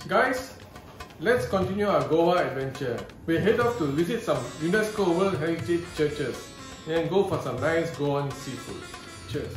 Guys, let's continue our Goa adventure. We head off to visit some UNESCO World Heritage Churches and go for some nice Goan seafood. Cheers!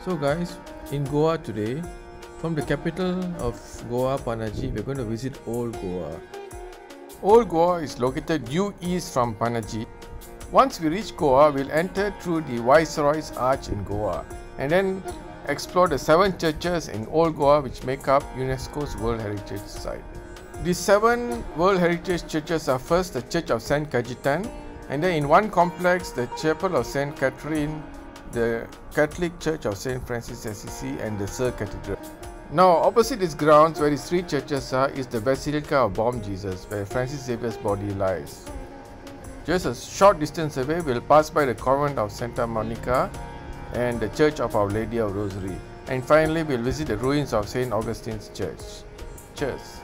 So guys, in Goa today, from the capital of Goa, Panaji, we're going to visit Old Goa. Old Goa is located due east from Panaji. Once we reach Goa, we'll enter through the Viceroy's Arch in Goa and then explore the 7 churches in Old Goa which make up UNESCO's World Heritage Site. The 7 World Heritage Churches are first the Church of St. Cajetan, and then in one complex the Chapel of St. Catherine, the Catholic Church of St. Francis Assisi and the Sir Cathedral. Now opposite these grounds where these 3 churches are is the Basilica of Bom Jesus where Francis Xavier's body lies. Just a short distance away we'll pass by the convent of Santa Monica and the Church of Our Lady of Rosary, and finally we'll visit the ruins of St. Augustine's Church. Cheers!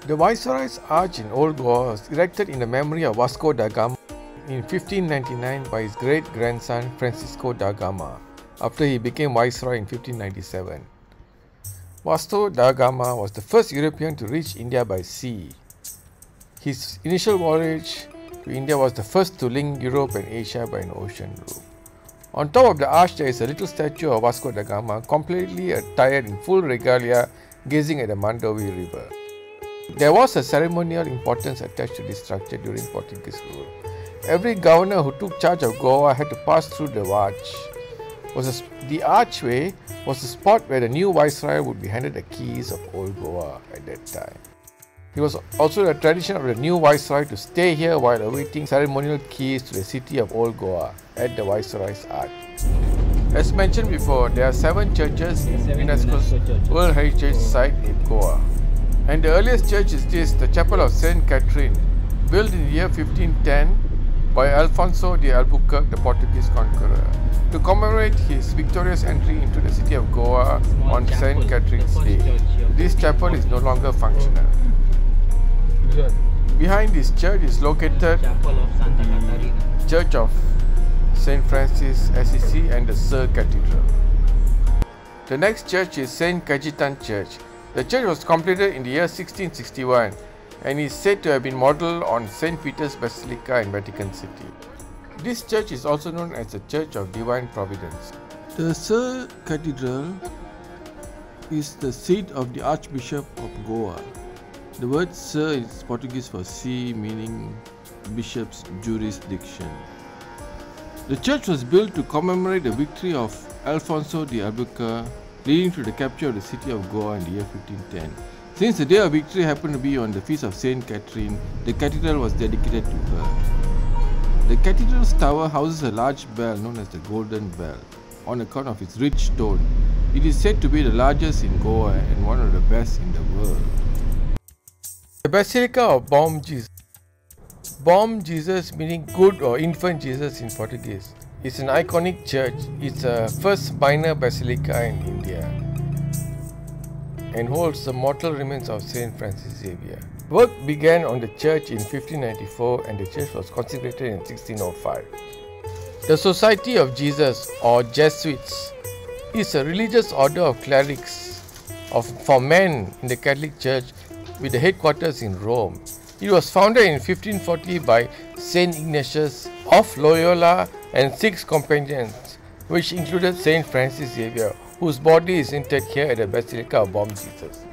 The Viceroy's Arch in Old Goa was erected in the memory of Vasco da Gama in 1599 by his great-grandson Francisco da Gama, after he became Viceroy in 1597. Vasco da Gama was the first European to reach India by sea. His initial voyage to India was the first to link Europe and Asia by an ocean route. On top of the arch there is a little statue of Vasco da Gama, completely attired in full regalia, gazing at the Mandovi River. There was a ceremonial importance attached to this structure during Portuguese rule. Every governor who took charge of Goa had to pass through the arch. The archway was the spot where the new viceroy would be handed the keys of Old Goa at that time. It was also the tradition of the new viceroy to stay here while awaiting ceremonial keys to the city of Old Goa at the Viceroy's Arch. As mentioned before, there are 7 churches in UNESCO's World Heritage Site in Goa. And the earliest church is this, the Chapel of St. Catherine, built in the year 1510 by Alfonso de Albuquerque, the Portuguese conqueror, to commemorate his victorious entry into the city of Goa on St. Catherine's Day. This chapel is no longer functional. Behind this church is located the Church of St. Francis Assisi and the Sir Cathedral. The next church is St. Cajetan Church. The church was completed in the year 1661 and is said to have been modelled on St. Peter's Basilica in Vatican City. This church is also known as the Church of Divine Providence. The Sir Cathedral is the seat of the Archbishop of Goa. The word Sir is Portuguese for sea, meaning bishop's jurisdiction. The church was built to commemorate the victory of Alfonso de Albuquerque, leading to the capture of the city of Goa in the year 1510. Since the day of victory happened to be on the feast of St. Catherine, the cathedral was dedicated to her. The cathedral's tower houses a large bell known as the Golden Bell, on account of its rich stone. It is said to be the largest in Goa and one of the best in the world. The Basilica of Bom Jesus. Bom Jesus, meaning good or infant Jesus in Portuguese, is an iconic church. It's the first minor basilica in India and holds the mortal remains of St. Francis Xavier. Work began on the church in 1594 and the church was consecrated in 1605. The Society of Jesus, or Jesuits, is a religious order of clerics for men in the Catholic Church with the headquarters in Rome. It was founded in 1540 by Saint Ignatius of Loyola and 6 companions, which included Saint Francis Xavier, whose body is interred here at the Basilica of Bom Jesus.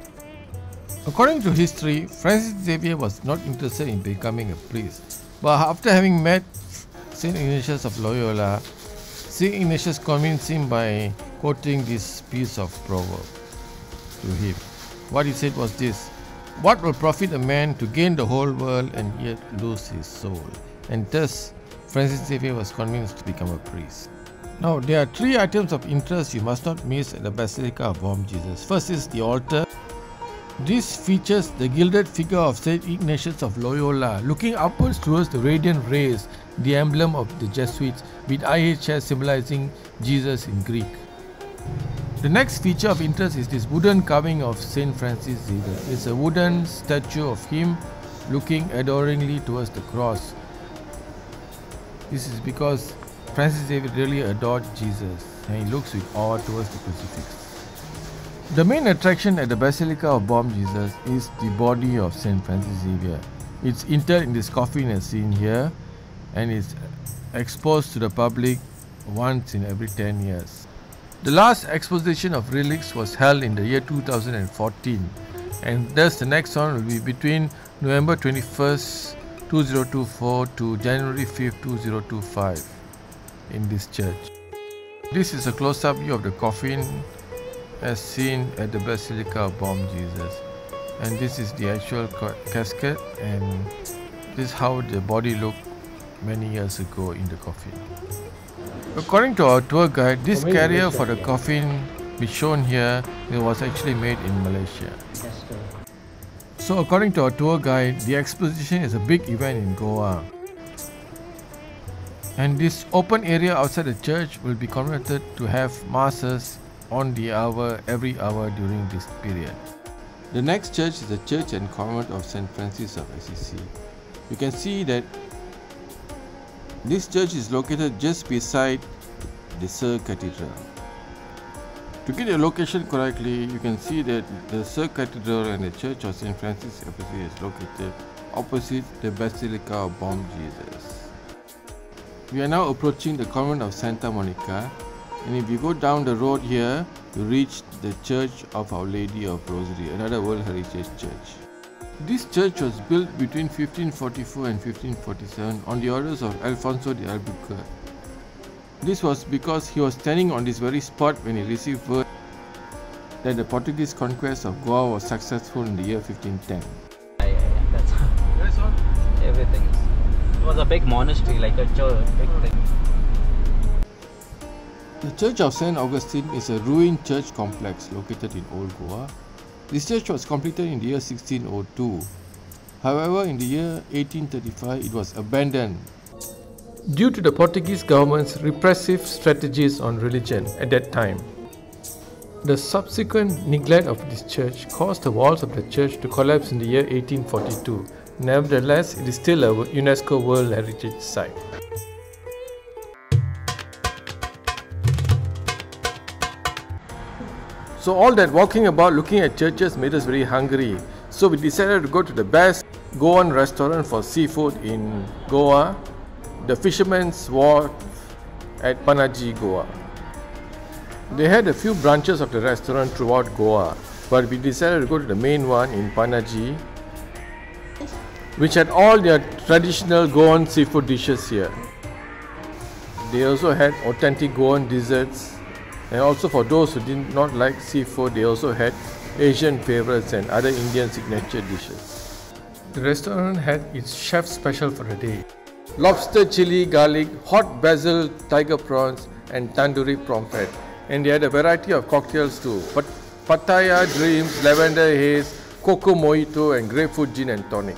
According to history, Francis Xavier was not interested in becoming a priest, but after having met Saint Ignatius of Loyola, Saint Ignatius convinced him by quoting this piece of proverb to him. What he said was this: "What will profit a man to gain the whole world and yet lose his soul?" And thus, Francis Xavier was convinced to become a priest. Now, there are 3 items of interest you must not miss at the Basilica of Bom Jesus. First is the altar. This features the gilded figure of Saint Ignatius of Loyola looking upwards towards the radiant rays, the emblem of the Jesuits, with IHS symbolizing Jesus in Greek. The next feature of interest is this wooden carving of Saint Francis Xavier. It's a wooden statue of him looking adoringly towards the cross. This is because Francis Xavier really adored Jesus and he looks with awe towards the crucifix. The main attraction at the Basilica of Bom Jesus is the body of St. Francis Xavier. It's interred in this coffin as seen here and is exposed to the public once in every 10 years. The last exposition of relics was held in the year 2014 and thus the next one will be between November 21st, 2024 to January 5th, 2025 in this church. This is a close-up view of the coffin as seen at the Basilica of Bom Jesus, and this is the actual casket, and this is how the body looked many years ago in the coffin. According to our tour guide, this carrier for the coffin be shown here, it was actually made in Malaysia. So according to our tour guide, the exposition is a big event in Goa, and this open area outside the church will be converted to have masses on the hour, every hour during this period. The next church is the Church and Convent of St. Francis of Assisi. You can see that this church is located just beside the Sir Cathedral. To get the location correctly, you can see that the Sir Cathedral and the Church of St. Francis of Assisi is located opposite the Basilica of Bom Jesus. We are now approaching the Convent of Santa Monica, and if you go down the road here, you reach the Church of Our Lady of Rosary, another World Heritage Church. This church was built between 1544 and 1547 on the orders of Alfonso de Albuquerque. This was because he was standing on this very spot when he received word that the Portuguese conquest of Goa was successful in the year 1510. That's all. Everything. It was a big monastery, like a church, big thing. The Church of St. Augustine is a ruined church complex located in Old Goa. This church was completed in the year 1602. However, in the year 1835, it was abandoned due to the Portuguese government's repressive strategies on religion at that time. The subsequent neglect of this church caused the walls of the church to collapse in the year 1842. Nevertheless, it is still a UNESCO World Heritage Site. So all that walking about looking at churches made us very hungry. So we decided to go to the best Goan restaurant for seafood in Goa, the Fisherman's Wharf at Panaji, Goa. They had a few branches of the restaurant throughout Goa, but we decided to go to the main one in Panaji, which had all their traditional Goan seafood dishes here. They also had authentic Goan desserts, and also for those who did not like seafood, they also had Asian favorites and other Indian signature dishes. The restaurant had its chef special for the day: lobster chili garlic, hot basil tiger prawns and tandoori prawn fat. And they had a variety of cocktails too: Pattaya Dreams, Lavender Haze, Cocoa Mojito and Grapefruit Gin and Tonic.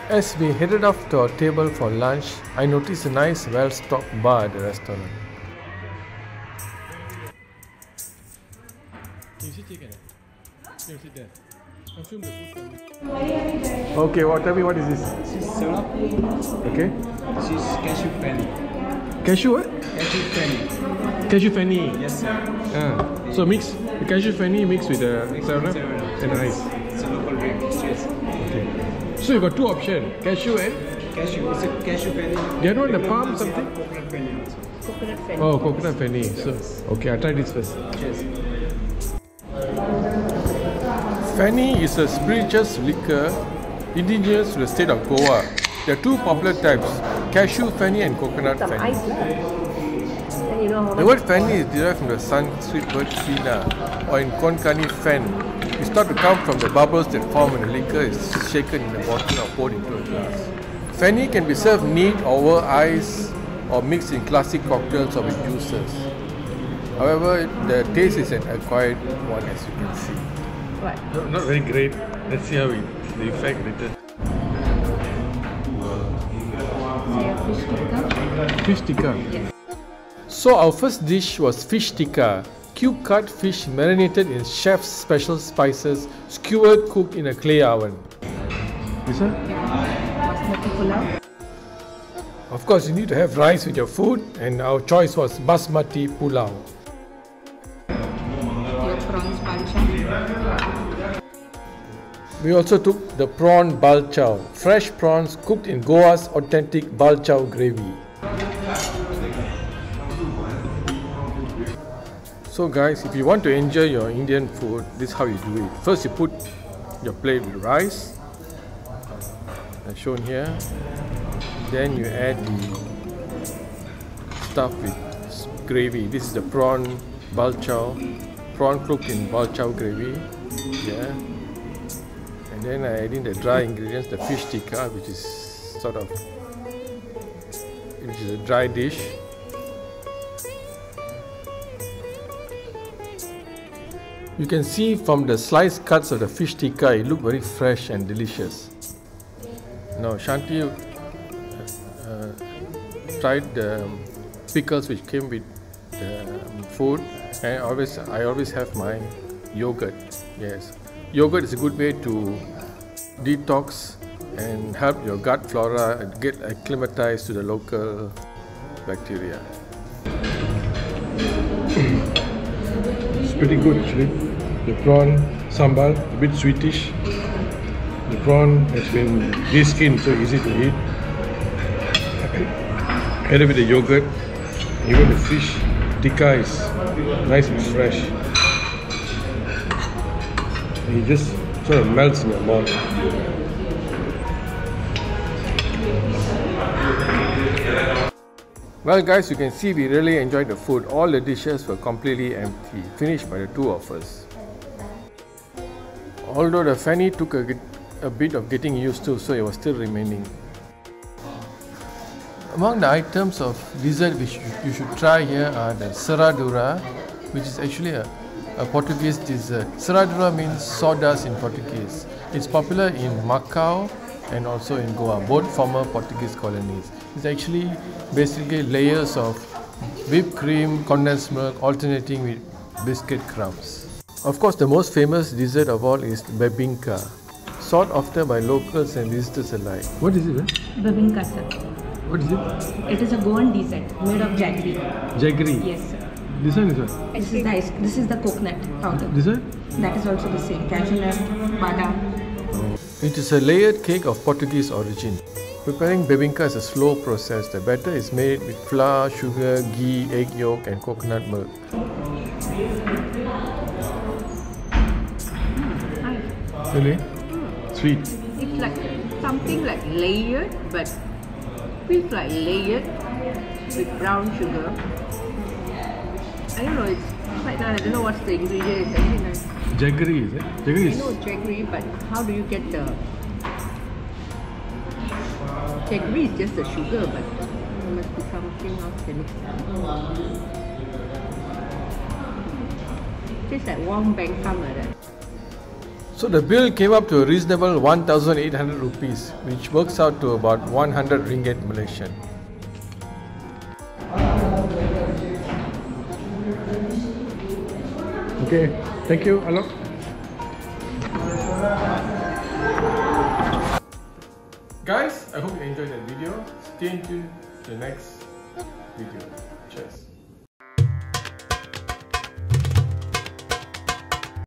As we headed off to our table for lunch, I noticed a nice well-stocked bar at the restaurant. Okay, tell me what is this? This is sWharf. Okay. This is cashew penny. Cashew what? Cashew penny. Cashew penny. Yes, sir. So mix the cashew penny mixed with the sWharf and ice. It's a local drink. Yes. Okay. So you got two options, cashew and? Cashew. It's a cashew penny. The other one, the palm something? Coconut penny also. Coconut penny. Oh, coconut penny. So, okay, I'll try this first. Cheers. Fenny is a spirituous liquor indigenous to the state of Goa. There are two popular types, cashew fenny and coconut Some fenny. ice. And you know how The much? word fenny is derived from the Sanskrit word fina, or in Konkani fen. It's thought to come from the bubbles that form when the liquor is shaken in a bottle or poured into a glass. Fenny can be served neat over ice or mixed in classic cocktails or with juices. However, the taste is an acquired one, as you can see. What? No, not very great. Let's see how the effect later. Say a fish tikka? Fish tikka. Yes. So our first dish was fish tikka, cube cut fish marinated in chef's special spices, skewered cooked in a clay oven. This one? Basmati pulao. Of course, you need to have rice with your food, and our choice was basmati pulao. Your prawns balcha. We also took the prawn balchao, fresh prawns cooked in Goa's authentic balchao gravy. So guys, if you want to enjoy your Indian food, this is how you do it. First you put your plate with rice, as shown here. Then you add the stuff with gravy. This is the prawn balchao, prawn cooked in balchao gravy. Yeah. And then I add in the dry ingredients, the fish tikka, which is a dry dish. You can see from the sliced cuts of the fish tikka, it looked very fresh and delicious. Now Shanti tried the pickles which came with the food, and I always have my yogurt. Yes, yogurt is a good way to detox and help your gut flora get acclimatized to the local bacteria. It's pretty good actually. The prawn sambal, a bit sweetish. The prawn has been de-skinned, so easy to eat. Added with the yogurt, even the fish tikka is nice and fresh. And it just sort of melts in your mouth. Well guys, you can see we really enjoyed the food. All the dishes were completely empty, finished by the two of us. Although the Fanny took a bit of getting used to, so it was still remaining. Among the items of dessert which you should try here are the serradura, which is actually a Portuguese dessert. Serradura means sawdust in Portuguese. It's popular in Macau and also in Goa, both former Portuguese colonies. It's actually basically layers of whipped cream, condensed milk alternating with biscuit crumbs. Of course, the most famous dessert of all is bebinka, sought after by locals and visitors alike. What is it? Bebinka, sir. What is it? It is a Goan dessert made of jaggery. Jaggery? Yes, sir. This one is what? This is the coconut powder. This one? That is also the same. Cashew nut, badam. It is a layered cake of Portuguese origin. Preparing bebinka is a slow process. The batter is made with flour, sugar, ghee, egg yolk and coconut milk. Really? Sweet. It's like something like layered, but feels like layered with brown sugar. I don't know, it's quite nice. I don't know what's the ingredient. It's actually nice. Jaggery, is it? Jaggery is... I know jaggery, but how do you get the... Jaggery is just the sugar, but it must be something else to mix. Tastes like warm bangkam like that. So the bill came up to a reasonable 1,800 rupees, which works out to about 100 ringgit Malaysian. Okay, thank you, Alok. Guys, I hope you enjoyed that video. Stay tuned to the next video.